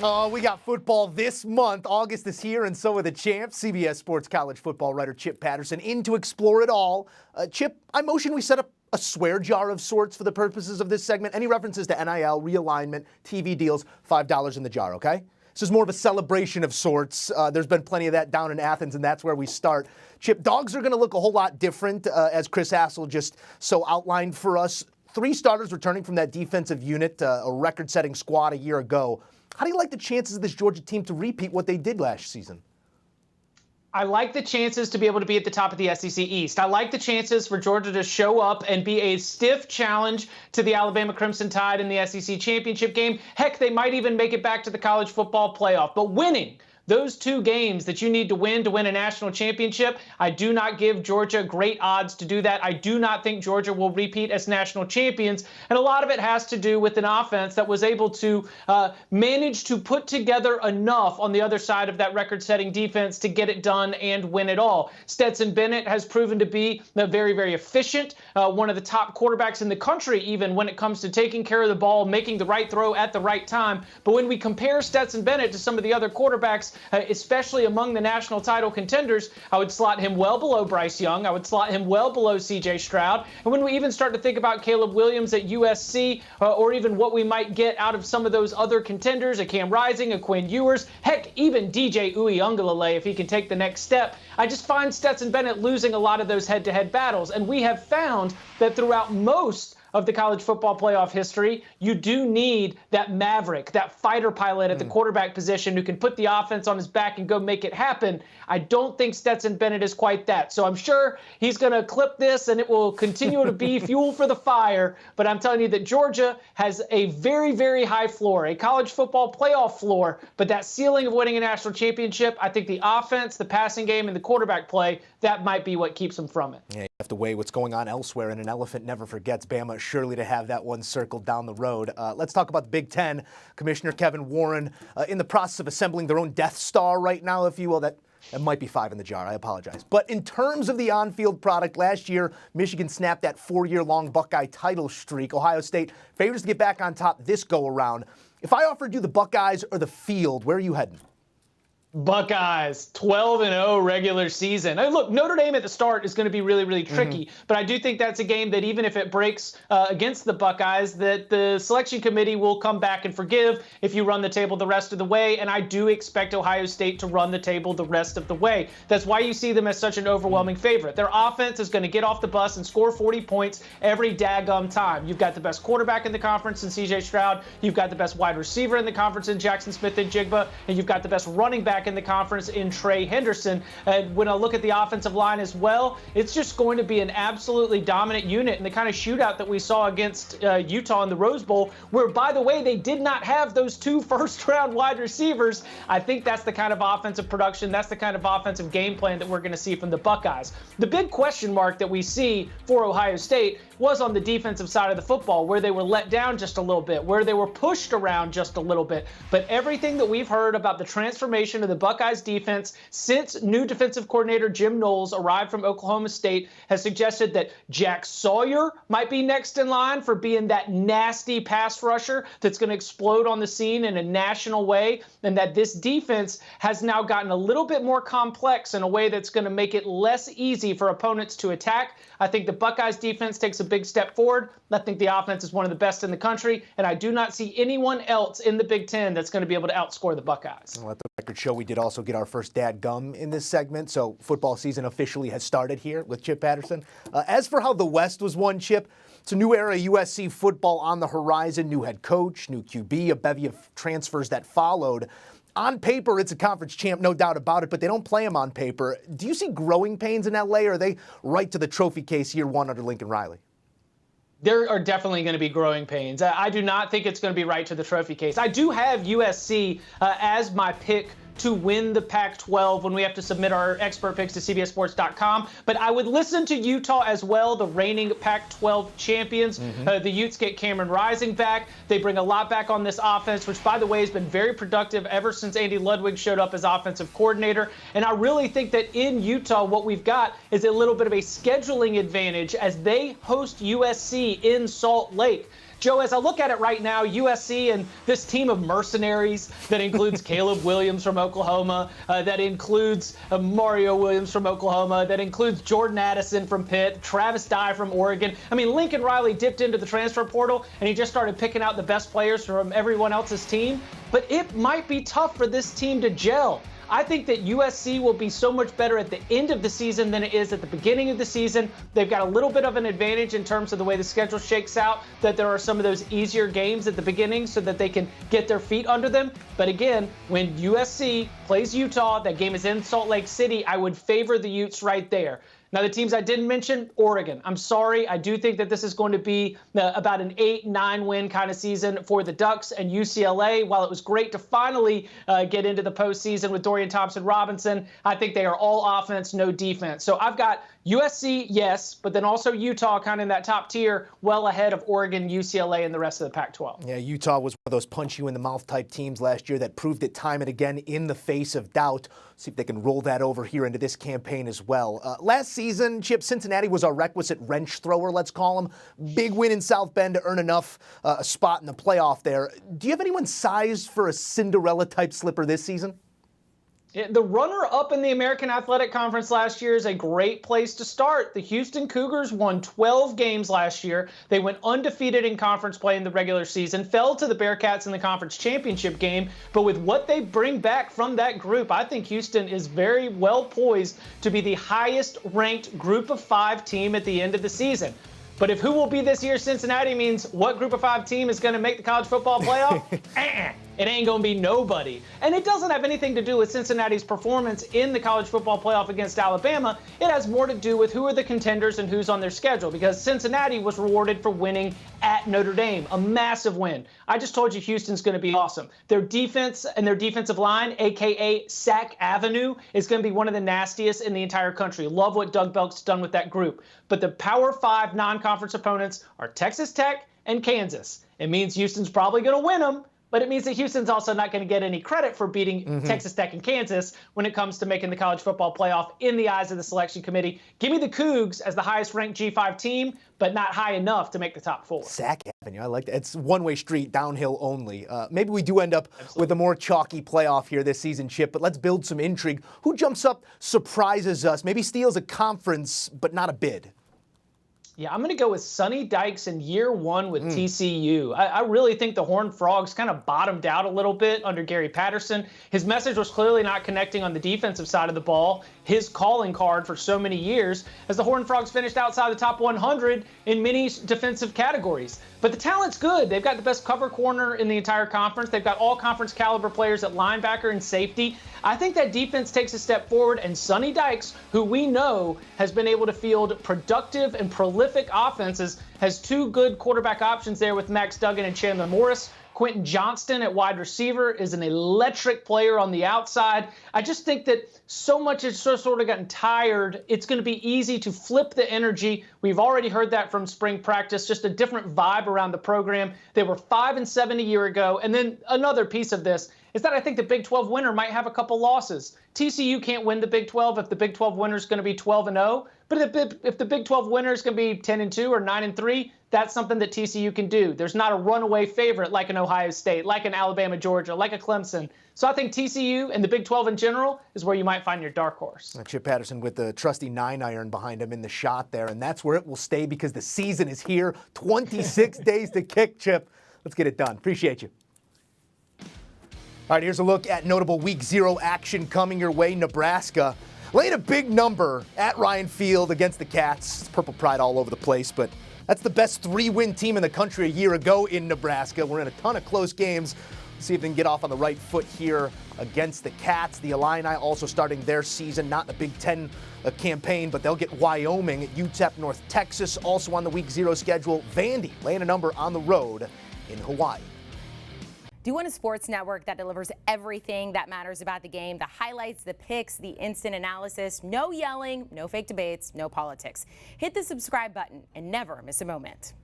Oh, we got football this month. August is here, and so are the champs. CBS Sports college football writer Chip Patterson in to explore it all. Chip, I motion we set up a swear jar of sorts for the purposes of this segment. Any references to NIL, realignment, TV deals, $5 in the jar, okay? This is more of a celebration of sorts. There's been plenty of that down in Athens, and that's where we start. Chip, dogs are going to look a whole lot different, as Chris Hassel just so outlined for us. 3 starters returning from that defensive unit, a record-setting squad a year ago. How do you like the chances of this Georgia team to repeat what they did last season? I like the chances to be able to be at the top of the SEC East. I like the chances for Georgia to show up and be a stiff challenge to the Alabama Crimson Tide in the SEC championship game. Heck, they might even make it back to the college football playoff. But winning those 2 games that you need to win a national championship, I do not give Georgia great odds to do that. I do not think Georgia will repeat as national champions. And a lot of it has to do with an offense that was able to manage to put together enough on the other side of that record-setting defense to get it done and win it all. Stetson Bennett has proven to be very, very efficient, one of the top quarterbacks in the country, even when it comes to taking care of the ball, making the right throw at the right time. But when we compare Stetson Bennett to some of the other quarterbacks, especially among the national title contenders, I would slot him well below Bryce Young. I would slot him well below CJ Stroud. And when we even start to think about Caleb Williams at USC, or even what we might get out of some of those other contenders, a Cam Rising, a Quinn Ewers, heck, even DJ Uiagalelei, if he can take the next step, I just find Stetson Bennett losing a lot of those head-to-head battles. And we have found that throughout most of the college football playoff history, you do need that maverick, that fighter pilot at the quarterback position who can put the offense on his back and go make it happen. I don't think Stetson Bennett is quite that. So I'm sure he's going to clip this and it will continue to be fuel for the fire. But I'm telling you that Georgia has a very, very high floor, a college football playoff floor. But that ceiling of winning a national championship, I think the offense, the passing game, and the quarterback play, that might be what keeps them from it. Yeah, you have to weigh what's going on elsewhere, and an elephant never forgets. Bama surely to have that one circled down the road. Let's talk about the Big Ten. Commissioner Kevin Warren in the process of assembling their own Death Star right now, if you will. That might be 5 in the jar. I apologize. But in terms of the on-field product, last year, Michigan snapped that 4-year-long Buckeye title streak. Ohio State favors to get back on top this go-around. If I offered you the Buckeyes or the field, where are you heading? Buckeyes, 12-0 regular season. And look, Notre Dame at the start is going to be really, really tricky. But I do think that's a game that even if it breaks against the Buckeyes, that the selection committee will come back and forgive if you run the table the rest of the way. And I do expect Ohio State to run the table the rest of the way. That's why you see them as such an overwhelming favorite. Their offense is going to get off the bus and score 40 points every daggum time. You've got the best quarterback in the conference in CJ Stroud. You've got the best wide receiver in the conference in Jackson Smith-Njigba. And you've got the best running back in the conference in Trey Henderson. And when I look at the offensive line as well, it's just going to be an absolutely dominant unit. And the kind of shootout that we saw against Utah in the Rose Bowl, where, by the way, they did not have those 2 first-round wide receivers. I think that's the kind of offensive production, that's the kind of offensive game plan that we're going to see from the Buckeyes. The big question mark that we see for Ohio State was on the defensive side of the football, where they were let down just a little bit, where they were pushed around just a little bit. But everything that we've heard about the transformation of the Buckeyes defense since new defensive coordinator Jim Knowles arrived from Oklahoma State has suggested that Jack Sawyer might be next in line for being that nasty pass rusher that's going to explode on the scene in a national way, and that this defense has now gotten a little bit more complex in a way that's going to make it less easy for opponents to attack. I think the Buckeyes defense takes a big step forward. I think the offense is one of the best in the country, and I do not see anyone else in the Big Ten that's going to be able to outscore the Buckeyes. Let the record show we did also get our first dad gum in this segment, so football season officially has started here with Chip Patterson. As for how the West was won, Chip, it's a new era of USC football on the horizon, new head coach, new QB, a bevy of transfers that followed. On paper, it's a conference champ, no doubt about it, but they don't play them on paper. Do you see growing pains in L.A., or are they right to the trophy case year 1 under Lincoln Riley? There are definitely going to be growing pains. I do not think it's going to be right to the trophy case. I do have USC as my pick to win the Pac-12 when we have to submit our expert picks to CBSSports.com. But I would listen to Utah as well, the reigning Pac-12 champions. The Utes get Cameron Rising back. They bring a lot back on this offense, which, by the way, has been very productive ever since Andy Ludwig showed up as offensive coordinator. And I really think that in Utah, what we've got is a little bit of a scheduling advantage as they host USC in Salt Lake. Joe, as I look at it right now, USC and this team of mercenaries that includes Caleb Williams from Oklahoma, that includes Mario Williams from Oklahoma, that includes Jordan Addison from Pitt, Travis Dye from Oregon. I mean, Lincoln Riley dipped into the transfer portal and he just started picking out the best players from everyone else's team. But it might be tough for this team to gel. I think that USC will be so much better at the end of the season than it is at the beginning of the season. They've got a little bit of an advantage in terms of the way the schedule shakes out, that there are some of those easier games at the beginning so that they can get their feet under them. But again, when USC plays Utah, that game is in Salt Lake City, I would favor the Utes right there. Now, the teams I didn't mention, Oregon. I'm sorry. I do think that this is going to be about an 8-9 win kind of season for the Ducks and UCLA. While it was great to finally get into the postseason with Dorian Thompson-Robinson, I think they are all offense, no defense. So I've got USC, yes, but then also Utah kind of in that top tier, well ahead of Oregon, UCLA, and the rest of the Pac-12. Yeah, Utah was one of those punch-you-in-the-mouth type teams last year that proved it time and again in the face of doubt. See if they can roll that over here into this campaign as well. Last season, Chip, Cincinnati was our requisite wrench thrower, let's call them. Big win in South Bend to earn enough a spot in the playoff there. Do you have anyone sized for a Cinderella-type slipper this season? The runner-up in the American Athletic Conference last year is a great place to start. The Houston Cougars won 12 games last year. They went undefeated in conference play in the regular season, fell to the Bearcats in the conference championship game. But with what they bring back from that group, I think Houston is very well poised to be the highest-ranked Group of 5 team at the end of the season. But if who will be this year's Cincinnati means what Group of 5 team is going to make the college football playoff, it ain't going to be nobody. And it doesn't have anything to do with Cincinnati's performance in the college football playoff against Alabama. It has more to do with who are the contenders and who's on their schedule, because Cincinnati was rewarded for winning at Notre Dame, a massive win. I just told you Houston's going to be awesome. Their defense and their defensive line, a.k.a. Sack Avenue, is going to be one of the nastiest in the entire country. Love what Doug Belk's done with that group. But the Power 5 non-conference opponents are Texas Tech and Kansas. It means Houston's probably going to win them, but it means that Houston's also not going to get any credit for beating Texas Tech and Kansas when it comes to making the college football playoff in the eyes of the selection committee. Give me the Cougs as the highest-ranked G5 team, but not high enough to make the top 4. Sack Avenue, I like that. It's one-way street, downhill only. Maybe we do end up with a more chalky playoff here this season, Chip, but let's build some intrigue. Who jumps up, surprises us, maybe steals a conference, but not a bid? Yeah, I'm going to go with Sonny Dykes in year 1 with TCU. I really think the Horned Frogs kind of bottomed out a little bit under Gary Patterson. His message was clearly not connecting on the defensive side of the ball, his calling card for so many years, as the Horned Frogs finished outside the top 100 in many defensive categories. But the talent's good. They've got the best cover corner in the entire conference. They've got all conference caliber players at linebacker and safety. I think that defense takes a step forward, and Sonny Dykes, who we know has been able to field productive and prolific offenses, has 2 good quarterback options there with Max Duggan and Chandler Morris. Quentin Johnston at wide receiver is an electric player on the outside. I just think that so much has sort of gotten tired. It's going to be easy to flip the energy. We've already heard that from spring practice, just a different vibe around the program. They were 5-7 a year ago. And then another piece of this is that I think the Big 12 winner might have a couple losses. TCU can't win the Big 12 if the Big 12 winner is going to be 12-0. But if the Big 12 winner is going to be 10-2 or 9-3, that's something that TCU can do. There's not a runaway favorite like an Ohio State, like an Alabama, Georgia, like a Clemson. So I think TCU and the Big 12 in general is where you might find your dark horse. Chip Patterson with the trusty 9-iron behind him in the shot there, and that's where it will stay because the season is here. 26 days to kick, Chip. Let's get it done. Appreciate you. All right, here's a look at notable Week 0 action coming your way. Nebraska laid a big number at Ryan Field against the Cats. It's Purple Pride all over the place, but that's the best 3-win team in the country a year ago in Nebraska. We're in a ton of close games. Let's see if they can get off on the right foot here against the Cats. The Illini also starting their season, not in the Big Ten campaign, but they'll get Wyoming, UTEP, North Texas, also on the Week 0 schedule. Vandy laying a number on the road in Hawaii. Do you want a sports network that delivers everything that matters about the game? The highlights, the picks, the instant analysis, no yelling, no fake debates, no politics. Hit the subscribe button and never miss a moment.